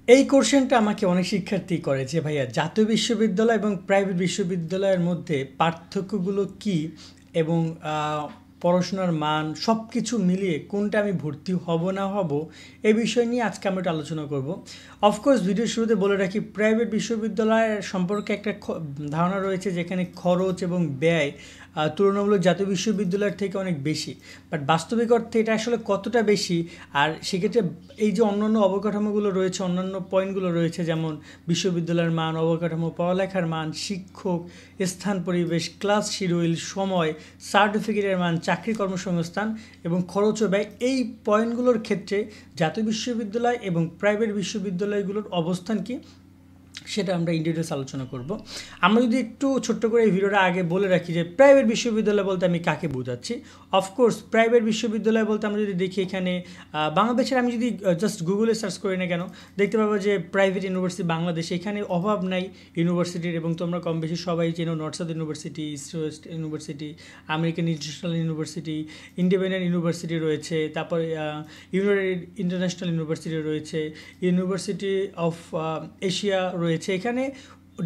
এই কোশ্চেনটা আমাকে অনেক শিক্ষার্থী করে যে ভাইয়া জাতীয় বিশ্ববিদ্যালয় এবং প্রাইভেট বিশ্ববিদ্যালয়ের মধ্যে পার্থক্যগুলো কি এবং পড়াশোনার মান সব কিছু মিলিয়ে কোনটা আমি ভর্তি হব না হব এই বিষয় নিয়ে আজকে আমরা একটু আলোচনা করব। অফকোর্স ভিডিও শুরুতে বলে রাখি প্রাইভেট বিশ্ববিদ্যালয়ের সম্পর্কে একটা ধারণা রয়েছে যেখানে খরচ এবং ব্যয় তুলনামূলক জাতীয় বিশ্ববিদ্যালয়ের থেকে অনেক বেশি, বাট বাস্তবিক অর্থে এটা আসলে কতটা বেশি আর সেক্ষেত্রে এই যে অন্যান্য অবকাঠামোগুলো রয়েছে, অন্যান্য পয়েন্টগুলো রয়েছে যেমন বিশ্ববিদ্যালয়ের মান, অবকাঠামো, পড়ালেখার মান, শিক্ষক, স্থান, পরিবেশ, ক্লাস শিডিউল, সময়, সার্টিফিকেটের মান, চাকরি, কর্মসংস্থান এবং খরচ ও ব্যয়, এই পয়েন্টগুলোর ক্ষেত্রে জাতীয় বিশ্ববিদ্যালয় এবং প্রাইভেট বিশ্ববিদ্যালয়গুলোর অবস্থান কি সেটা আমরা ইন ডিটেলস আলোচনা করব। আমরা যদি একটু ছোট্ট করে এই ভিডিওটা আগে বলে রাখি যে প্রাইভেট বিশ্ববিদ্যালয় বলতে আমি কাকে বোঝাচ্ছি। অফকোর্স প্রাইভেট বিশ্ববিদ্যালয় বলতে আমরা যদি দেখি এখানে বাংলাদেশের, আমি যদি জাস্ট গুগলে সার্চ করি না কেন দেখতে পাবো যে প্রাইভেট ইউনিভার্সিটি বাংলাদেশে এখানে অভাব নাই ইউনিভার্সিটির, এবং তোমরা কম বেশি সবাই চেনো north south university, east West university, American international university, independent university রয়েছে, তারপরে ইউনাইটেড ইন্টারন্যাশনাল ইউনিভার্সিটি রয়েছে, ইউনিভার্সিটি অফ এশিয়া রয়েছে, এখানে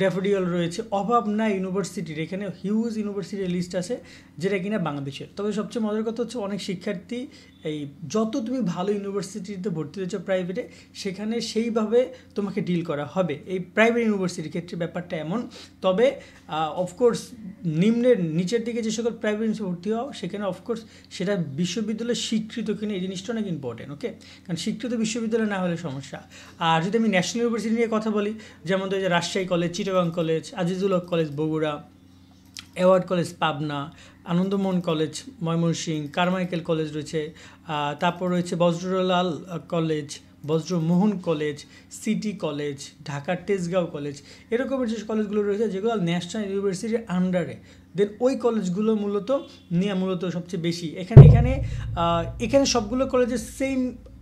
ড্যাফোডিল রয়েছে, অভাব নাই ইউনিভার্সিটির, এখানে হিউজ ইউনিভার্সিটির লিস্ট আছে যেটা কিনা বাংলাদেশের। তবে সবচেয়ে মজার কথা হচ্ছে অনেক শিক্ষার্থী এই যত তুমি ভালো ইউনিভার্সিটিতে ভর্তি হয়েছো প্রাইভেটে সেখানে সেইভাবে তোমাকে ডিল করা হবে। এই প্রাইভেট ইউনিভার্সিটির ক্ষেত্রে ব্যাপারটা এমন। তবে অফকোর্স নিম্নের নিচের দিকে যে সকল প্রাইভেট ইউনিভার্সিটি ভর্তি হও সেখানে অফকোর্স সেটা বিশ্ববিদ্যালয় স্বীকৃত কিনা এই জিনিসটা অনেক ইম্পর্টেন্ট। ওকে, কারণ স্বীকৃত বিশ্ববিদ্যালয় না হলে সমস্যা। আর যদি আমি ন্যাশনাল ইউনিভার্সিটি নিয়ে কথা বলি, যেমন তো যে Rajshahi college, Chittagong college, Azizul Haque college Bogura, Edward college Pabna, Anandamohan college Mymensingh, Carmichael college রয়েছে, তারপর রয়েছে Brajalal college, Brajamohan college, city college, ঢাকার তেজগাঁও কলেজ, এরকমের যে কলেজগুলো রয়েছে যেগুলো ন্যাশনাল ইউনিভার্সিটির আন্ডারে, দেন ওই কলেজগুলো মূলত সবচেয়ে বেশি। এখানে সবগুলো কলেজের সেম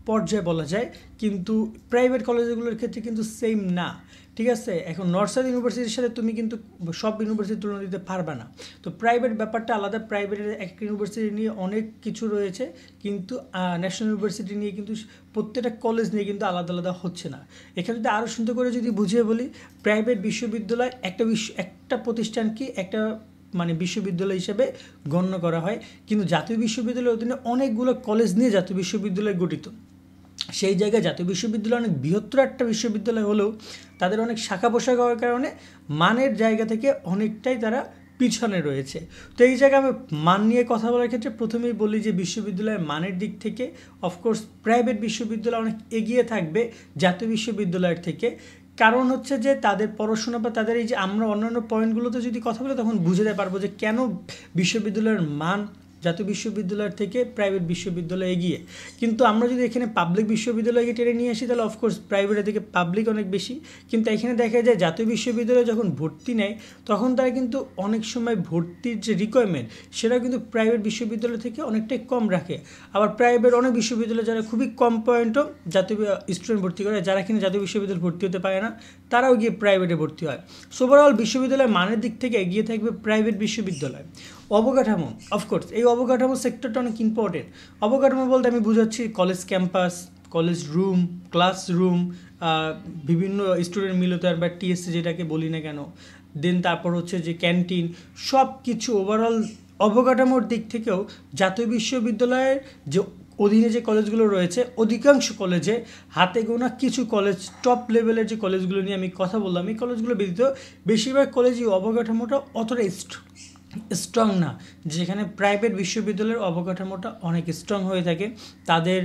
পর্যায়ে বলা যায়, কিন্তু প্রাইভেট কলেজগুলোর ক্ষেত্রে কিন্তু সেম না। ঠিক আছে, এখন নর্থ সাউথ ইউনিভার্সিটির সাথে তুমি কিন্তু সব ইউনিভার্সিটির তুলনা দিতে পারবে না। তো প্রাইভেট ব্যাপারটা আলাদা, প্রাইভেটের এক ইউনিভার্সিটি নিয়ে অনেক কিছু রয়েছে, কিন্তু ন্যাশনাল ইউনিভার্সিটি নিয়ে কিন্তু প্রত্যেকটা কলেজ নিয়ে কিন্তু আলাদা আলাদা হচ্ছে না। এখানে যদি আরও সুন্দর করে যদি বুঝিয়ে বলি, প্রাইভেট বিশ্ববিদ্যালয় একটা প্রতিষ্ঠান কি একটা বিশ্ববিদ্যালয় হিসেবে গণ্য করা হয়, কিন্তু জাতীয় বিশ্ববিদ্যালয়ের অধীনে অনেকগুলো কলেজ নিয়ে জাতীয় বিশ্ববিদ্যালয় গঠিত। সেই জায়গায় জাতীয় বিশ্ববিদ্যালয় অনেক বৃহত্তর একটা বিশ্ববিদ্যালয় হলেও তাদের অনেক শাখা পোশাক হওয়ার কারণে মানের জায়গা থেকে অনেকটাই তারা পিছনে রয়েছে। তো এই জায়গায় আমি মান নিয়ে কথা বলার ক্ষেত্রে প্রথমেই বলি যে বিশ্ববিদ্যালয়ের মানের দিক থেকে অফকোর্স প্রাইভেট বিশ্ববিদ্যালয় অনেক এগিয়ে থাকবে জাতীয় বিশ্ববিদ্যালয়ের থেকে। কারণ হচ্ছে যে তাদের পড়াশোনা বা তাদের এই যে আমরা অন্যান্য পয়েন্টগুলোতে যদি কথা বলি তখন বুঝতে পারবো যে কেন বিশ্ববিদ্যালয়ের মান জাতীয় বিশ্ববিদ্যালয়ের থেকে প্রাইভেট বিশ্ববিদ্যালয় এগিয়ে। কিন্তু আমরা যদি এখানে পাবলিক বিশ্ববিদ্যালয়কে টেনে নিয়ে আসি তাহলে অফকোর্স প্রাইভেটের থেকে পাবলিক অনেক বেশি, কিন্তু এখানে দেখা যায় জাতীয় বিশ্ববিদ্যালয়ে যখন ভর্তি নেয় তখন তারা কিন্তু অনেক সময় ভর্তির যে রিকোয়ারমেন্ট সেটা কিন্তু প্রাইভেট বিশ্ববিদ্যালয় থেকে অনেকটাই কম রাখে। আবার প্রাইভেট অনেক বিশ্ববিদ্যালয় যারা খুবই কম পয়েন্টও জাতীয় স্টুডেন্ট ভর্তি করে, যারা কিনা জাতীয় বিশ্ববিদ্যালয়ে ভর্তি হতে পারে না তারাও গিয়ে প্রাইভেটে ভর্তি হয়। সো ওভারঅল বিশ্ববিদ্যালয়ের মানের দিক থেকে এগিয়ে থাকবে প্রাইভেট বিশ্ববিদ্যালয়। অবকাঠামো, অফকোর্স এই অবকাঠামো সেক্টরটা অনেক ইম্পর্টেন্ট। অবকাঠামো বলতে আমি বুঝাচ্ছি college campus, college room, classroom, বিভিন্ন স্টুডেন্ট মিলতার বা টিএসসি যেটাকে বলি না কেন, দেন তারপর হচ্ছে যে ক্যান্টিন, সব কিছু ওভারঅল অবকাঠামোর দিক থেকেও জাতীয় বিশ্ববিদ্যালয়ের যে অধীনে যে কলেজগুলো রয়েছে অধিকাংশ কলেজে হাতে গোনা কিছু কলেজ টপ লেভেলের যে কলেজগুলো নিয়ে আমি কথা বললাম, এই কলেজগুলো ব্যতীত বেশিরভাগ কলেজই অবকাঠামোটা অতটা স্ট্রং না, যেখানে প্রাইভেট বিশ্ববিদ্যালয়ের অবকাঠামোটা অনেক স্ট্রং হয়ে থাকে, তাদের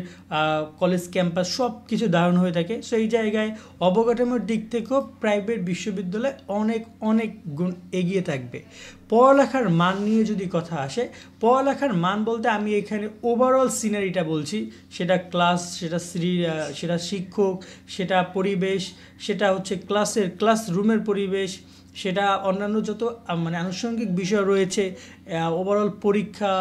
কলেজ ক্যাম্পাস সব কিছু দারুণ হয়ে থাকে। সো এই জায়গায় অবকাঠামোর দিক থেকেও প্রাইভেট বিশ্ববিদ্যালয় অনেক অনেক গুণ এগিয়ে থাকবে। পড়ালেখার মান নিয়ে যদি কথা আসে, পড়ালেখার মান বলতে আমি এখানে ওভারঅল সিনারিটা বলছি, সেটা ক্লাস, সেটা শিক্ষক, সেটা পরিবেশ, সেটা হচ্ছে ক্লাসরুমের পরিবেশ, সেটা অন্যান্য যত আনুষঙ্গিক বিষয় রয়েছে, ওভারঅল পরীক্ষা,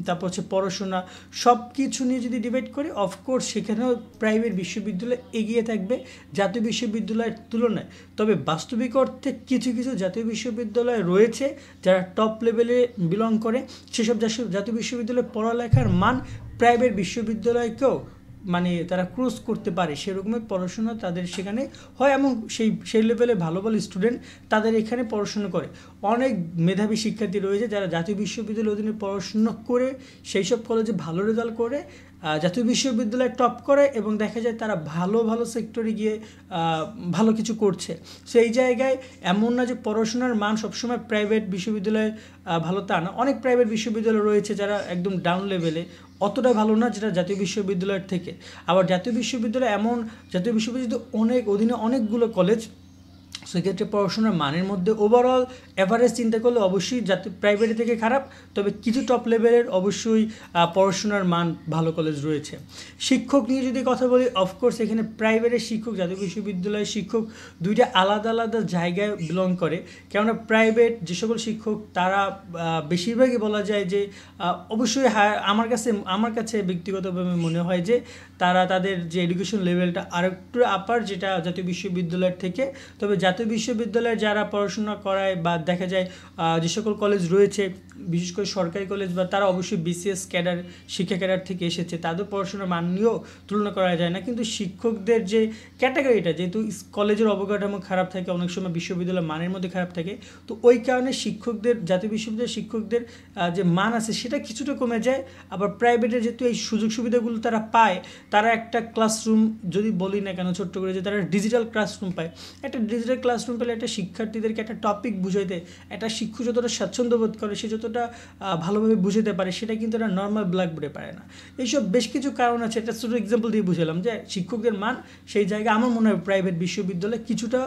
তারপর হচ্ছে পড়াশোনা, সব কিছু নিয়ে যদি ডিবেট করি অফকোর্স সেখানেও প্রাইভেট বিশ্ববিদ্যালয় এগিয়ে থাকবে জাতীয় বিশ্ববিদ্যালয়ের তুলনায়। তবে বাস্তবিক অর্থে কিছু কিছু জাতীয় বিশ্ববিদ্যালয় রয়েছে যারা টপ লেভেলে বিলং করে, সেসব জাতীয় বিশ্ববিদ্যালয়ের পড়ালেখার মান প্রাইভেট বিশ্ববিদ্যালয়কেও মানে তারা ক্রস করতে পারে সেরকমই পড়াশোনা তাদের সেখানে হয়, এবং সেই লেভেলে ভালো ভালো স্টুডেন্ট তাদের এখানে পড়াশোনা করে। অনেক মেধাবী শিক্ষার্থী রয়েছে যারা জাতীয় বিশ্ববিদ্যালয়ের অধীনে পড়াশোনা করে সেই সব কলেজে ভালো রেজাল্ট করে জাতীয় বিশ্ববিদ্যালয়ে টপ করে, এবং দেখা যায় তারা ভালো ভালো সেক্টরে গিয়ে ভালো কিছু করছে। সেই জায়গায় এমন না যে পড়াশোনার মান সবসময় প্রাইভেট বিশ্ববিদ্যালয়ে ভালো তা না। অনেক প্রাইভেট বিশ্ববিদ্যালয় রয়েছে যারা একদম ডাউন লেভেলে, অতটা ভালো না যেটা জাতীয় বিশ্ববিদ্যালয়ের থেকে। আবার জাতীয় বিশ্ববিদ্যালয় জাতীয় বিশ্ববিদ্যালয় অধীনে অনেকগুলো কলেজ, সেক্ষেত্রে পড়াশোনার মানের মধ্যে ওভারঅল অ্যাভারেজ চিন্তা করলে অবশ্যই প্রাইভেট থেকে খারাপ, তবে কিছু টপ লেভেলের অবশ্যই পড়াশোনার মান ভালো কলেজ রয়েছে। শিক্ষক নিয়ে যদি কথা বলি, অফকোর্স এখানে প্রাইভেটের শিক্ষক, জাতীয় বিশ্ববিদ্যালয়ের শিক্ষক দুইটা আলাদা আলাদা জায়গায় বিলং করে। কেননা প্রাইভেট যে সকল শিক্ষক তারা বেশিরভাগই বলা যায় যে অবশ্যই আমার কাছে ব্যক্তিগতভাবে মনে হয় যে তারা তাদের যে এডুকেশন লেভেলটা আরেকটু আপার যেটা জাতীয় বিশ্ববিদ্যালয়ের থেকে। তবে জাতীয় বিশ্ববিদ্যালয়ে যারা পড়াশোনা করায় বা দেখা যায় যে সকল কলেজ রয়েছে, বিশেষ করে সরকারি কলেজ, বা তারা অবশ্যই বিসিএস ক্যাডার, শিক্ষা ক্যাডার থেকে এসেছে, তাদের পড়াশোনার মান নিয়েও তুলনা করা যায় না। কিন্তু শিক্ষকদের যে ক্যাটাগরিটা, যেহেতু কলেজের অবকাঠামো খারাপ থাকে, অনেক সময় বিশ্ববিদ্যালয়ের মানের মধ্যে খারাপ থাকে, তো ওই কারণে জাতীয় বিশ্ববিদ্যালয়ের শিক্ষকদের যে মান আছে সেটা কিছুটা কমে যায়। আবার প্রাইভেটের যেহেতু এই সুযোগ সুবিধাগুলো তারা পায়, তারা একটা ক্লাসরুম যদি বলি না কেন ছোট্ট করে, যে তারা ডিজিটাল ক্লাসরুম পায়। একটা ডিজিটাল ক্লাসরুম পেলে একটা শিক্ষার্থীদেরকে একটা টপিক বুঝাইতে একটা শিক্ষক যতটা স্বাচ্ছন্দ্য বোধ করে, সে যতটা ভালোভাবে বুঝাতে পারে, সেটা কিন্তু একটা নর্মাল ব্ল্যাকবোর্ডে পারে না। এইসব বেশ কিছু কারণ আছে। একটা ছোটো এক্সাম্পল দিয়ে বুঝালাম যে শিক্ষকদের মান সেই জায়গায় আমার মনে হয় প্রাইভেট বিশ্ববিদ্যালয় কিছুটা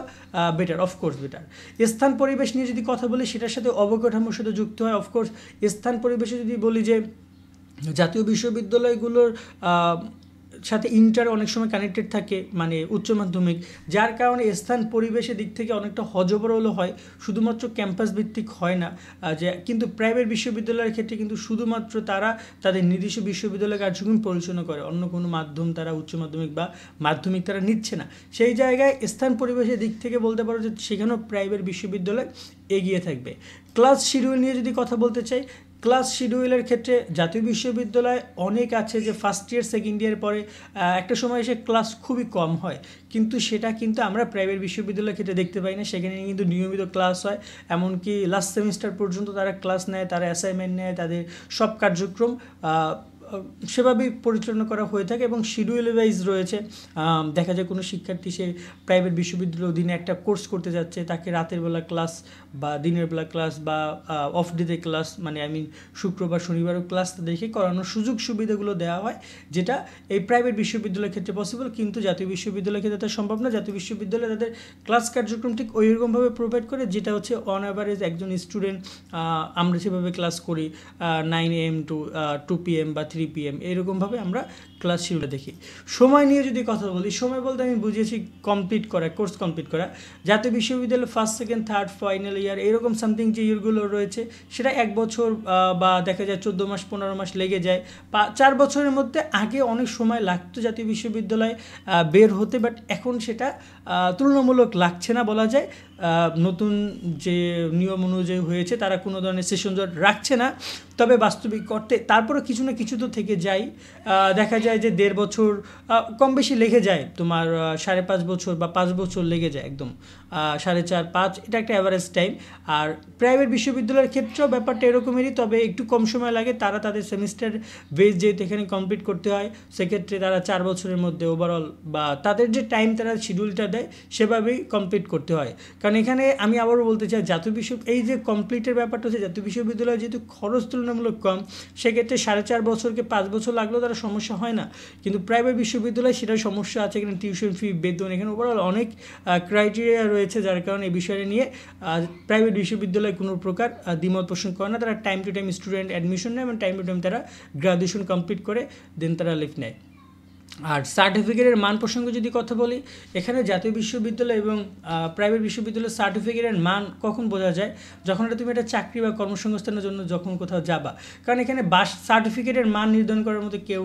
বেটার, অফকোর্স বেটার। স্থান পরিবেশ নিয়ে যদি কথা বলি, সেটার সাথে অবকাঠামোর সাথে যুক্ত হয়। অফকোর্স স্থান পরিবেশে যদি বলি যে জাতীয় বিশ্ববিদ্যালয়গুলোর সাথে ইন্টার অনেক সময় কানেক্টেড থাকে, মানে উচ্চ মাধ্যমিক, যার কারণে স্থান পরিবেশের দিক থেকে অনেকটা হজবরল হয়, শুধুমাত্র ক্যাম্পাস ভিত্তিক হয় না। কিন্তু প্রাইভেট বিশ্ববিদ্যালয়ের ক্ষেত্রে কিন্তু শুধুমাত্র তারা তাদের নিজস্ব বিশ্ববিদ্যালয় কার্যক্রম পরিচালনা করে, অন্য কোনো মাধ্যম তারা উচ্চ মাধ্যমিক বা মাধ্যমিক তারা নিচ্ছে না। সেই জায়গায় স্থান পরিবেশের দিক থেকে বলতে পারো যে সেখানেও প্রাইভেট বিশ্ববিদ্যালয় এগিয়ে থাকবে। ক্লাস শিডিউল নিয়ে যদি কথা বলতে চাই, ক্লাস শিডিউলের ক্ষেত্রে জাতীয় বিশ্ববিদ্যালয় অনেক আছে যে ফার্স্ট ইয়ার সেকেন্ড ইয়ার পরে একটা সময় এসে ক্লাস খুবই কম হয়, কিন্তু সেটা কিন্তু আমরা প্রাইভেট বিশ্ববিদ্যালয়ের ক্ষেত্রে দেখতে পাই না। সেখানে কিন্তু নিয়মিত ক্লাস হয়, এমনকি লাস্ট সেমিস্টার পর্যন্ত তারা ক্লাস নেয়, তারা অ্যাসাইনমেন্ট নেয়, তাদের সব কার্যক্রম সেভাবেই পরিচালনা করা হয়ে থাকে এবং শিডিউল ওয়াইজ রয়েছে। দেখা যায় কোনো শিক্ষার্থী সে প্রাইভেট বিশ্ববিদ্যালয়ের অধীনে একটা কোর্স করতে যাচ্ছে, তাকে রাতের বেলা ক্লাস বা দিনের বেলা ক্লাস বা অফ ডেতে ক্লাস, মানে শুক্রবার শনিবারও ক্লাস তাদেরকে করানোর সুযোগ সুবিধাগুলো দেওয়া হয়, যেটা এই প্রাইভেট বিশ্ববিদ্যালয়ের ক্ষেত্রে পসিবল, কিন্তু জাতীয় বিশ্ববিদ্যালয়ের ক্ষেত্রে তাদের সম্ভব না। জাতীয় বিশ্ববিদ্যালয় তাদের ক্লাস কার্যক্রম ঠিক ওইরকমভাবে প্রোভাইড করে, যেটা হচ্ছে অন অ্যাভারেজ একজন স্টুডেন্ট আমরা যেভাবে ক্লাস করি 9 AM to 2 PM বা 3 PM এরকমভাবে আমরা ক্লাস শিডিউলে দেখি। সময় নিয়ে যদি কথা বলি, সময় বলতে আমি বুঝিয়েছি কমপ্লিট করা, কোর্স কমপ্লিট করা। জাতীয় বিশ্ববিদ্যালয় first second third final year এরকম সামথিং যে ইয়ারগুলো রয়েছে, সেটা 1 বছর বা দেখা যায় 14 মাস 15 মাস লেগে যায়। 4 বছরের মধ্যে আগে অনেক সময় লাগতো জাতীয় বিশ্ববিদ্যালয় বের হতে, বাট এখন সেটা তুলনামূলক লাগছে না বলা যায়। নতুন যে নিয়ম অনুযায়ী হয়েছে, তারা কোনো ধরনের সেশন জট রাখছে না, তবে বাস্তবিক অর্থে তারপরে কিছু না কিছু তো থেকে যায়। দেখা যায় যে 1.5 বছর কম বেশি লেগে যায়, তোমার 5.5 বছর বা 5 বছর লেগে যায়, একদম 4.5 5, এটা একটা অ্যাভারেজ টাইম। আর প্রাইভেট বিশ্ববিদ্যালয়ের ক্ষেত্রেও ব্যাপারটা এরকমেরই, তবে একটু কম সময় লাগে। তারা তাদের সেমিস্টার বেস যেহেতু এখানে কমপ্লিট করতে হয়, সেক্ষেত্রে তারা 4 বছরের মধ্যে ওভারঅল বা তাদের যে টাইম তারা শিডিউলটা দেয় সেভাবেই কমপ্লিট করতে হয়। কারণ এখানে আমি আবারও বলতে চাই, এই যে কমপ্লিটের ব্যাপারটা হচ্ছে, জাতীয় বিশ্ববিদ্যালয় যেহেতু খরচ তুলনামূলক কম, সেক্ষেত্রে 4.5 বছরকে 5 বছর লাগলেও তারা সমস্যা হয় না। কিন্তু প্রাইভেট বিশ্ববিদ্যালয় সেটা সমস্যা আছে, এখানে টিউশন ফি, বেতন, এখানে ওভারঅল অনেক ক্রাইটেরিয়া রয়েছে, যার কারণে এই বিষয়টা নিয়ে প্রাইভেট বিশ্ববিদ্যালয় কোনো প্রকার দ্বিমত পোষণ করে না। তারা time to time student admission নেয় এবং টাইম টু টাইম তারা গ্রাজুয়েশন কমপ্লিট করে দেন তারা লিভ নেয়। আর সার্টিফিকেটের মান প্রসঙ্গে যদি কথা বলি, এখানে জাতীয় বিশ্ববিদ্যালয় এবং প্রাইভেট বিশ্ববিদ্যালয়ের সার্টিফিকেটের মান কখন বোঝা যায়, যখন তুমি একটা চাকরি বা কর্মসংস্থানের জন্য যখন কোথাও যাবা। কারণ এখানে সার্টিফিকেটের মান নির্ধারণ করার মধ্যে কেউ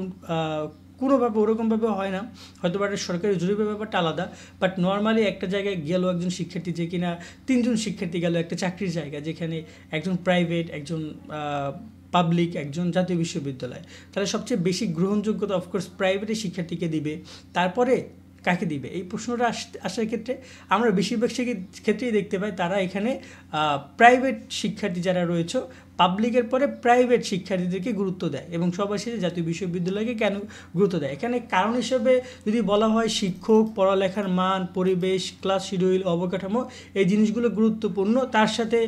কোনোভাবে ওরকমভাবে হয় না, হয়তো বা একটা সরকারি জরুরি ব্যাপারটা আলাদা, বাট নর্মালি একটা জায়গায় গেল একজন শিক্ষার্থী, যে কিনা 3 জন শিক্ষার্থী গেল একটা চাকরির জায়গা, যেখানে একজন প্রাইভেট, একজন পাবলিক, একজন জাতীয় বিশ্ববিদ্যালয়, তাহলে সবচেয়ে বেশি গ্রহণযোগ্যতা অফকোর্স প্রাইভেটের শিক্ষার্থীকে দিবে। তারপরে কাকে দিবে? এই প্রশ্নটা আসার ক্ষেত্রে আমরা বেশিরভাগ ক্ষেত্রেই দেখতে পাই তারা এখানে প্রাইভেট শিক্ষার্থী যারা রয়েছে, পাবলিকের পরে প্রাইভেট শিক্ষার্থীদেরকে গুরুত্ব দেয় এবং সবার শেষে জাতীয় বিশ্ববিদ্যালয়কে কেন গুরুত্ব দেয়। এখানে কারণ হিসেবে যদি বলা হয় শিক্ষক, পড়ালেখার মান, পরিবেশ, ক্লাস শিডিউল, অবকাঠামো, এই জিনিসগুলো গুরুত্বপূর্ণ। তার সাথে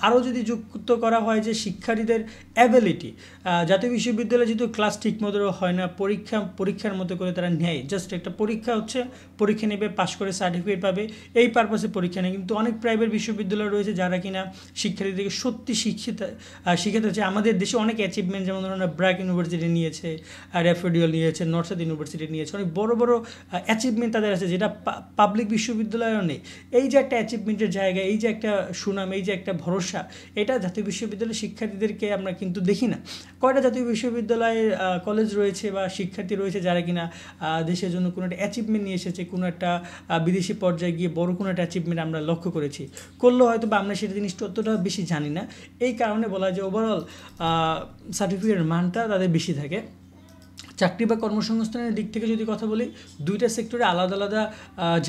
আরও যদি যুক্ত করা হয় যে শিক্ষার্থীদের অ্যাবিলিটি, জাতীয় বিশ্ববিদ্যালয়ে যেহেতু ক্লাস ঠিক মতো হয় না, পরীক্ষার মতো করে তারা নেয়, জাস্ট একটা পরীক্ষা হচ্ছে, পরীক্ষা নেবে, পাশ করে সার্টিফিকেট পাবে, এই পারপাসে পরীক্ষা নেয়। কিন্তু অনেক প্রাইভেট বিশ্ববিদ্যালয় রয়েছে যারা কিনা শিক্ষার্থীদেরকে সত্যি শিখাতে হচ্ছে। আমাদের দেশে অনেক অ্যাচিভমেন্ট, যেমন ধরুন ব্র্যাক ইউনিভার্সিটি নিয়েছে, র্যাফোডিয়াল নিয়েছে, নর্থ সাউথ ইউনিভার্সিটি নিয়েছে, অনেক বড় বড় অ্যাচিভমেন্ট তাদের আছে যেটা পাবলিক বিশ্ববিদ্যালয়েও নেই। এই যে একটা অ্যাচিভমেন্টের জায়গা, এই যে একটা সুনাম, এই যে একটা ভরসা, এটা জাতীয় বিশ্ববিদ্যালয়ের শিক্ষার্থীদেরকে আমরা কিন্তু দেখি না। কয়টা জাতীয় বিশ্ববিদ্যালয়ের কলেজ রয়েছে বা শিক্ষার্থী রয়েছে যারা কিনা দেশের জন্য কোনো একটা অ্যাচিভমেন্ট নিয়ে এসেছে, কোনো একটা বিদেশি পর্যায়ে গিয়ে বড় কোনো একটা অ্যাচিভমেন্ট আমরা লক্ষ্য করেছি, করলেও হয়তো বা আমরা সেটা জিনিসটা অতটা বেশি জানি না। এই কারণে বলা যায় ওভারঅল সার্টিফিকেটের মানটা তাদের বেশি থাকে। চাকরি বা কর্মসংস্থানের দিক থেকে যদি কথা বলি, দুইটা সেক্টরে আলাদা আলাদা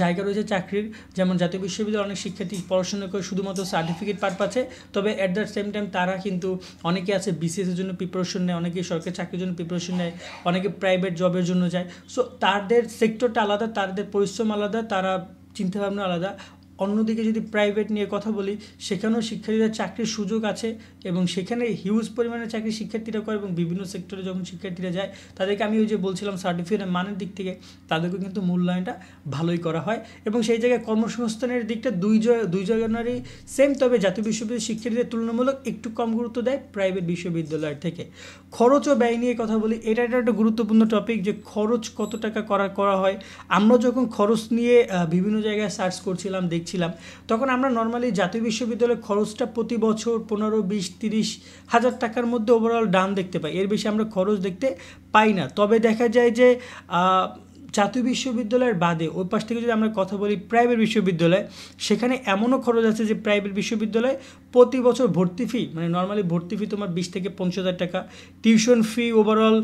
জায়গা রয়েছে চাকরির। যেমন জাতীয় বিশ্ববিদ্যালয়ে অনেক শিক্ষার্থী পড়াশোনা করে শুধুমাত্র সার্টিফিকেট পাচ্ছে, তবে অ্যাট দ্য সেম টাইম তারা কিন্তু অনেকে আছে বিসিএসের জন্য প্রিপারেশন নেয়, অনেকে সরকারি চাকরির জন্য প্রিপারেশন নেয়, অনেকে প্রাইভেট জবের জন্য যায়। সো তাদের সেক্টরটা আলাদা, তাদের পরিশ্রম আলাদা, তারা চিন্তাভাবনা আলাদা। অন্যদিকে যদি প্রাইভেট নিয়ে কথা বলি, সেখানেও শিক্ষার্থীদের চাকরির সুযোগ আছে এবং সেখানে হিউজ পরিমাণে চাকরি শিক্ষার্থীরা করে এবং বিভিন্ন সেক্টরে যখন শিক্ষার্থীরা যায় তাদেরকে আমি ওই যে বলছিলাম সার্টিফিকেটের মানের দিক থেকে তাদেরকেও কিন্তু মূল্যায়নটা ভালোই করা হয়। এবং সেই জায়গায় কর্মসংস্থানের দিকটা দুই জায়গারই সেম, তবে জাতীয় বিশ্ববিদ্যালয়ের শিক্ষার্থীদের তুলনামূলক একটু কম গুরুত্ব দেয় প্রাইভেট বিশ্ববিদ্যালয়ের থেকে। খরচ ও ব্যয় নিয়ে কথা বলি, এটা একটা গুরুত্বপূর্ণ টপিক যে খরচ কত টাকা করা হয়। আমরা যখন খরচ নিয়ে বিভিন্ন জায়গায় সার্চ করছিলাম, দেখছিলাম, তখন আমরা নর্মালি জাতীয় বিশ্ববিদ্যালয়ের খরচটা প্রতি বছর 15, 20, 30 হাজার টাকার মধ্যে ওভারঅল ডাউন দেখতে পাই, এর বেশি আমরা খরচ দেখতে পাই না। তবে দেখা যায় যে জাতীয় বিশ্ববিদ্যালয়ের বাদে ওই পাশ থেকে যদি আমরা কথা বলি প্রাইভেট বিশ্ববিদ্যালয়, সেখানে এমনও খরচ আছে যে প্রাইভেট বিশ্ববিদ্যালয় প্রতি বছর ভর্তি ফি, মানে নর্মালি ভর্তি ফি তোমার 20 থেকে 25,000 টাকা, টিউশন ফি ওভারঅল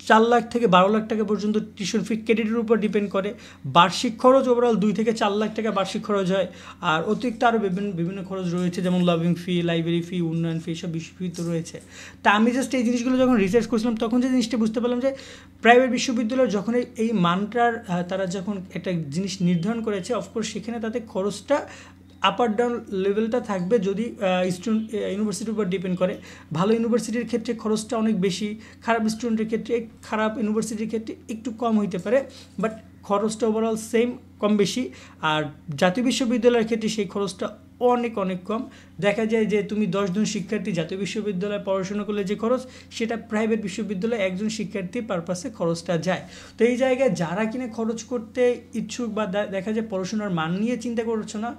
4 লাখ থেকে 12 লাখ টাকা পর্যন্ত টিউশন ফি ক্রেডিটের উপর ডিপেন্ড করে। বার্ষিক খরচ ওভারঅল 2 থেকে 4 লাখ টাকা বার্ষিক খরচ হয়। আর অতিরিক্ত আরও বিভিন্ন খরচ রয়েছে, যেমন লাভিং ফি, লাইব্রেরি ফি, উন্নয়ন ফি, সব ফি তো রয়েছে। তা আমি জাস্ট এই জিনিসগুলো যখন রিসার্চ করছিলাম তখন যে জিনিসটা বুঝতে পারলাম যে প্রাইভেট বিশ্ববিদ্যালয় যখন এই মানটার তারা যখন একটা জিনিস নির্ধারণ করেছে, অফকোর্স সেখানে তাদের খরচটা আপ আর ডাউন লেভেলটা থাকবে যদি ইউনিভার্সিটির উপর ডিপেন্ড করে। ভালো ইউনিভার্সিটির ক্ষেত্রে খরচটা অনেক বেশি, খারাপ স্টুডেন্টের ক্ষেত্রে, খারাপ ইউনিভার্সিটির ক্ষেত্রে একটু কম হইতে পারে, বাট খরচটা ওভারঅল সেম, কম বেশি। আর জাতীয় বিশ্ববিদ্যালয়ের ক্ষেত্রে সেই খরচটা অনেক কম। দেখা যায় যে তুমি 10 জন শিক্ষার্থী জাতীয় বিশ্ববিদ্যালয়ে পড়াশোনা করলে যে খরচ, সেটা প্রাইভেট বিশ্ববিদ্যালয়ে একজন শিক্ষার্থীর পারপাসে খরচটা যায়। তো এই জায়গায় যারা কিনা খরচ করতে ইচ্ছুক বা দেখা যায় পড়াশোনার মান নিয়ে চিন্তা করছো না,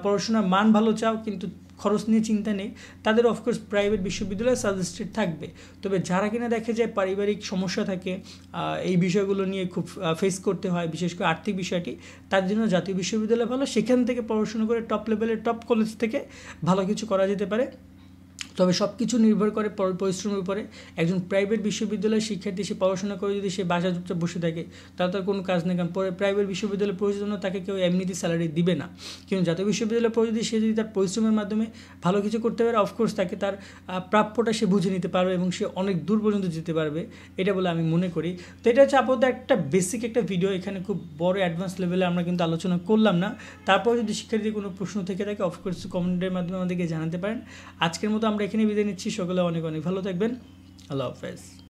পড়াশোনার মান ভালো চাও কিন্তু খরচ নিয়ে চিন্তা নেই, তাদের অফকোর্স প্রাইভেট বিশ্ববিদ্যালয়ে সাজেস্টেড থাকবে। তবে যারা কিনা দেখে যায় পারিবারিক সমস্যা থাকে, এই বিষয়গুলো নিয়ে খুব ফেস করতে হয়, বিশেষ করে আর্থিক বিষয়টি, তার জন্য জাতীয় বিশ্ববিদ্যালয় ভালো, সেখান থেকে পড়াশোনা করে টপ লেভেলের টপ কলেজ থেকে ভালো কিছু করা যেতে পারে। তবে সব কিছু নির্ভর করে পরিশ্রমের উপরে। একজন প্রাইভেট বিশ্ববিদ্যালয়ের শিক্ষার্থী সে পড়াশোনা করে যদি সে বাসা চুপচাপ বসে থাকে, তার তো কোনো কাজ নেই, কারণ প্রাইভেট বিশ্ববিদ্যালয়ের পড়ার জন্য তাকে কেউ এমনিতে স্যালারি দিবে না। কিন্তু জাতীয় বিশ্ববিদ্যালয়ে পড়ে যদি সে যদি তার পরিশ্রমের মাধ্যমে ভালো কিছু করতে পারে, অফকোর্স তাকে তার প্রাপ্যটা সে বুঝে নিতে পারবে এবং সে অনেক দূর পর্যন্ত যেতে পারবে, এটা বলে আমি মনে করি। তো এটা হচ্ছে আপাতত একটা বেসিক একটা ভিডিও, এখানে খুব বড় অ্যাডভান্স লেভেলে আমরা কিন্তু আলোচনা করলাম না। তারপর যদি শিক্ষার্থীর কোনো প্রশ্ন থেকে থাকে অফকোর্স কমেন্টের মাধ্যমে আমাদেরকে জানাতে পারেন। আজকের মতো আমরা এখানে বিদায় নিচ্ছি, সকলে অনেক ভালো থাকবেন, আল্লাহ হাফেজ।